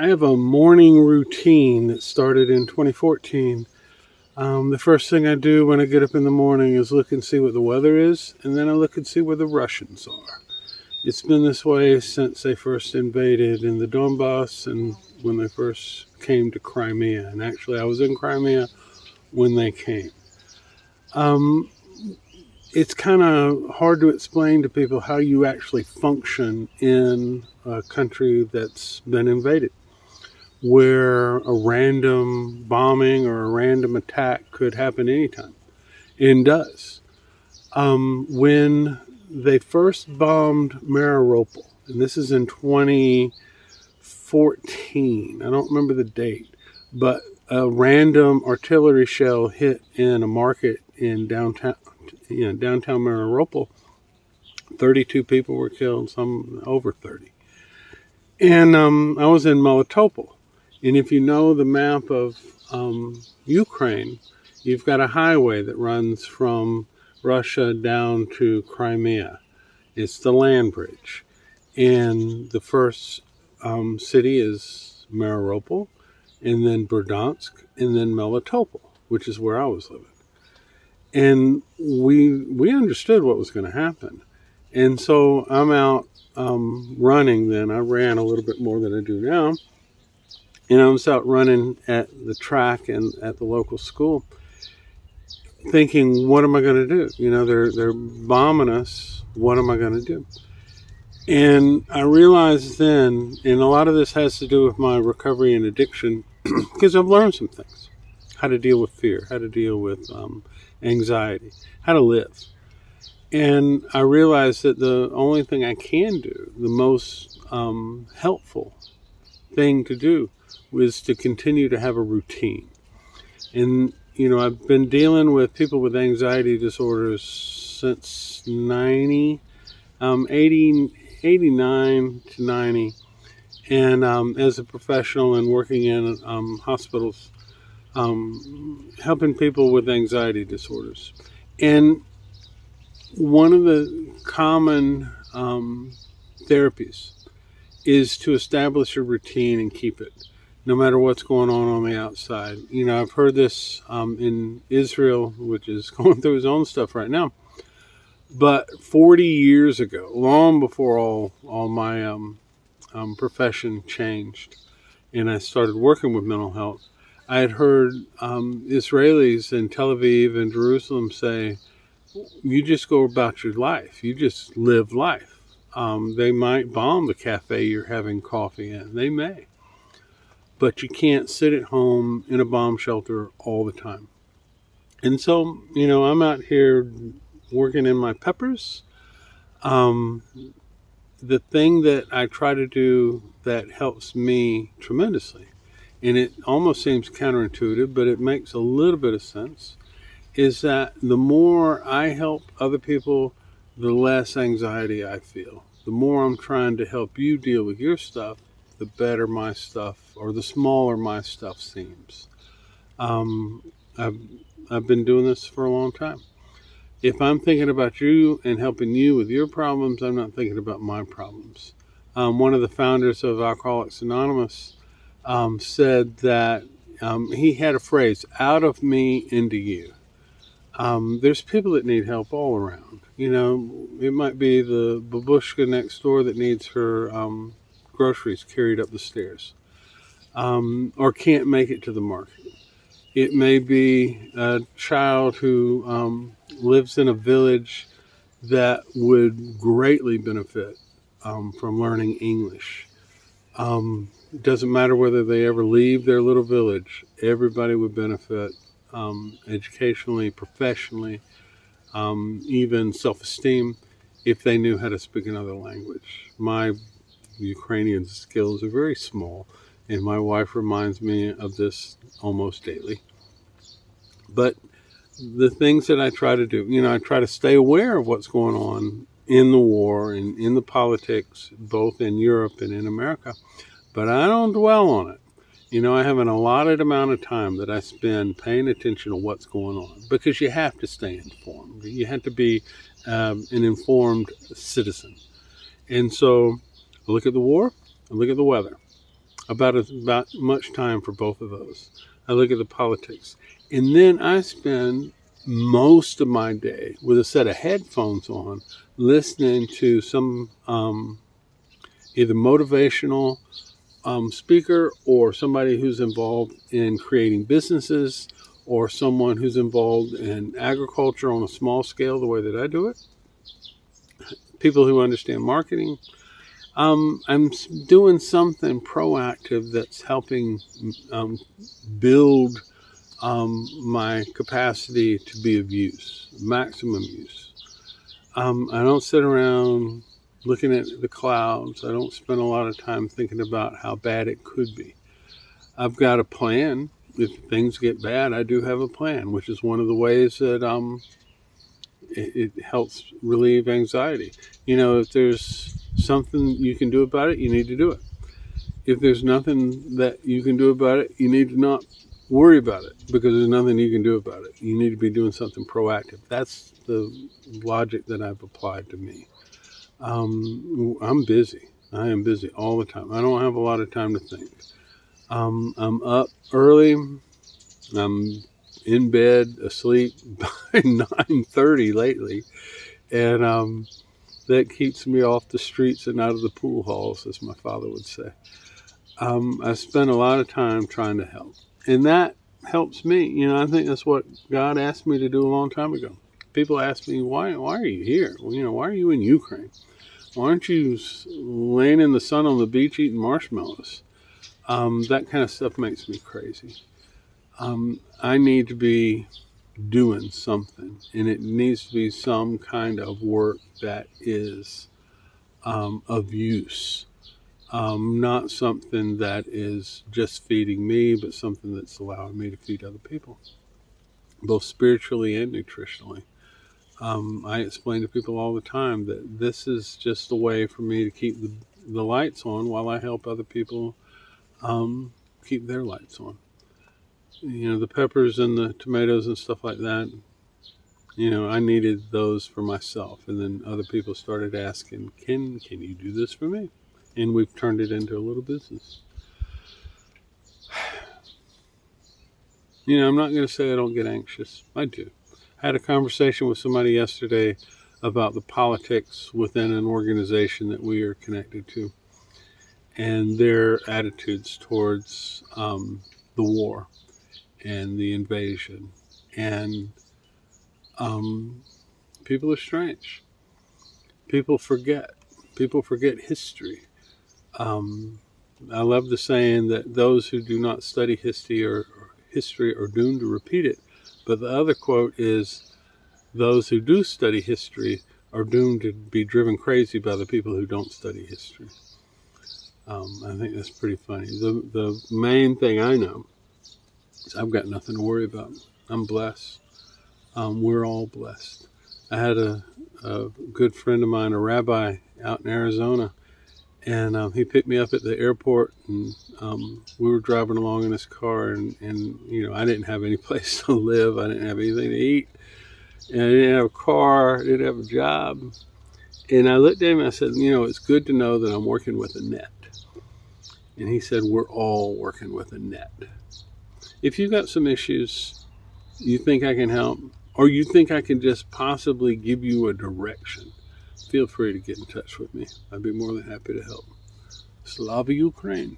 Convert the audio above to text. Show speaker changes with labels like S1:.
S1: I have a morning routine that started in 2014. The first thing I do when I get up in the morning is look and see what the weather is, and then I look and see where the Russians are. It's been this way since they first invaded in the Donbass and when they first came to Crimea. And actually, I was in Crimea when they came. It's kind of hard to explain to people how you actually function in a country that's been invaded, where a random bombing or a random attack could happen anytime, and does. When they first bombed Mariupol, and this is in 2014, I don't remember the date, but a random artillery shell hit in a market in downtown Mariupol. 32 people were killed, some over 30. And I was in Melitopol. And if you know the map of Ukraine, you've got a highway that runs from Russia down to Crimea. It's the land bridge. And the first city is Mariupol, and then Berdyansk, and then Melitopol, which is where I was living. And we understood what was going to happen. And so I'm out running then. I ran a little bit more than I do now. And I was out running at the track and at the local school thinking, what am I going to do? They're bombing us. What am I going to do? And I realized then, and a lot of this has to do with my recovery and addiction, because I've learned some things. How to deal with fear, how to deal with anxiety, how to live. And I realized that the only thing I can do, the most helpful thing to do, was to continue to have a routine. And, I've been dealing with people with anxiety disorders since 89 to 90. And as a professional and working in hospitals, helping people with anxiety disorders. And one of the common therapies is to establish a routine and keep it, no matter what's going on the outside. I've heard this in Israel, which is going through its own stuff right now. But 40 years ago, long before all my profession changed, and I started working with mental health, I had heard Israelis in Tel Aviv and Jerusalem say, you just go about your life. You just live life. They might bomb the cafe you're having coffee in. They may. But you can't sit at home in a bomb shelter all the time. And so, I'm out here working in my peppers. The thing that I try to do that helps me tremendously, and it almost seems counterintuitive, but it makes a little bit of sense, is that the more I help other people, the less anxiety I feel. The more I'm trying to help you deal with your stuff, the better my stuff, or the smaller my stuff seems. I've been doing this for a long time. If I'm thinking about you and helping you with your problems, I'm not thinking about my problems. One of the founders of Alcoholics Anonymous said that he had a phrase, out of me into you. There's people that need help all around. It might be the babushka next door that needs her groceries carried up the stairs, or can't make it to the market. It may be a child who lives in a village that would greatly benefit from learning English. It doesn't matter whether they ever leave their little village. Everybody would benefit educationally, professionally, even self-esteem, if they knew how to speak another language. My Ukrainian skills are very small, and my wife reminds me of this almost daily. But the things that I try to do, I try to stay aware of what's going on in the war and in the politics, both in Europe and in America, but I don't dwell on it. I have an allotted amount of time that I spend paying attention to what's going on, because you have to stay informed. You have to be an informed citizen. And so I look at the war, I look at the weather. about much time for both of those. I look at the politics. And then I spend most of my day with a set of headphones on listening to some either motivational speaker or somebody who's involved in creating businesses or someone who's involved in agriculture on a small scale the way that I do it. People who understand marketing. I'm doing something proactive that's helping build my capacity to be of use, maximum use. I don't sit around looking at the clouds. I don't spend a lot of time thinking about how bad it could be. I've got a plan. If things get bad, I do have a plan, which is one of the ways that it helps relieve anxiety. If there's something you can do about it, you need to do it. If there's nothing that you can do about it, you need to not worry about it because there's nothing you can do about it. You need to be doing something proactive. That's the logic that I've applied to me. I'm busy. I am busy all the time. I don't have a lot of time to think. I'm up early. I'm in bed, asleep by 9:30 lately. And that keeps me off the streets and out of the pool halls, as my father would say. I spend a lot of time trying to help. And that helps me. I think that's what God asked me to do a long time ago. People ask me, why are you here? Why are you in Ukraine? Why aren't you laying in the sun on the beach eating marshmallows? That kind of stuff makes me crazy. I need to be doing something, and it needs to be some kind of work that is of use. Not something that is just feeding me, but something that's allowing me to feed other people, both spiritually and nutritionally. I explain to people all the time that this is just a way for me to keep the lights on while I help other people keep their lights on. The peppers and the tomatoes and stuff like that, I needed those for myself. And then other people started asking, can you do this for me? And we've turned it into a little business. I'm not going to say I don't get anxious. I do. I had a conversation with somebody yesterday about the politics within an organization that we are connected to and their attitudes towards the war and the invasion. And people are strange. People forget. People forget history. I love the saying that those who do not study history are doomed to repeat it. But the other quote is, those who do study history are doomed to be driven crazy by the people who don't study history. I think that's pretty funny. The main thing I know is I've got nothing to worry about. I'm blessed. We're all blessed. I had a good friend of mine, a rabbi out in Arizona, and he picked me up at the airport, and we were driving along in his car, and I didn't have any place to live. I didn't have anything to eat, and I didn't have a car. I didn't have a job. And I looked at him and I said, it's good to know that I'm working with a net. And he said, we're all working with a net. If you've got some issues, you think I can help, or you think I can just possibly give you a direction, feel free to get in touch with me. I'd be more than happy to help. Slava Ukraine.